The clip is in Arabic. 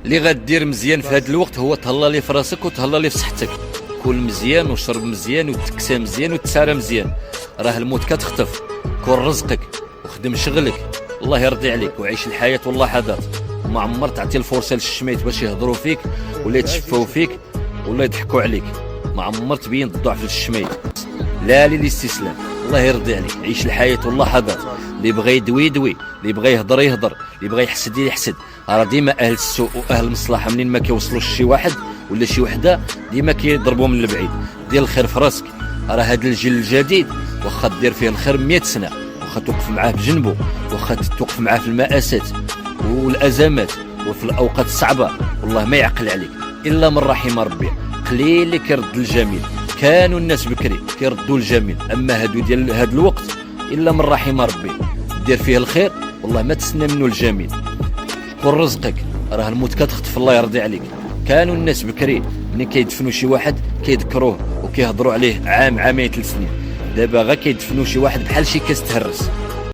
اللي غدير مزيان في هذا الوقت هو تهلا لي في راسك وتهلا لي في صحتك. كل مزيان وشرب مزيان وتكسى مزيان وتسارى مزيان، راه الموت كتخطف. كل رزقك وخدم شغلك، الله يرضي عليك وعيش الحياه واللحظات. ما عمر تعطي الفرصه للشميت باش يهضروا فيك ولا يتشفوا فيك ولا يضحكوا عليك. ما عمر تبين الضعف للشميت، لا للاستسلام. الله يرضي عليك، عيش الحياه واللحظات. اللي بغى يدوي يدوي، اللي بغى يهضر يهضر، اللي بغى يحسد يحسد. راه ديما اهل السوء واهل المصلحه منين ما كيوصلوش شي واحد ولا شي وحده ديما كيضربوا من البعيد. دير الخير في راسك. راه هذا الجيل الجديد واخا دير فيه الخير 100 سنه، واخا توقف معاه بجنبه، واخا توقف معاه في المآسات والازمات وفي الاوقات الصعبه، والله ما يعقل عليك الا من رحم ربي. قليل اللي كيرد الجميل. كانوا الناس بكري كيردوا الجميل، اما هادو ديال هاد الوقت الا من رحم ربي. دير فيه الخير والله ما تسنى منه الجميل. كل رزقك، راه الموت كتخطف. الله يرضي عليك. كانوا الناس بكري ملي كيدفنوا شي واحد كيذكروه وكيهضروا عليه عام عامين 3 سنين. دابا غا كيدفنوا شي واحد بحال شي كاس تهرس.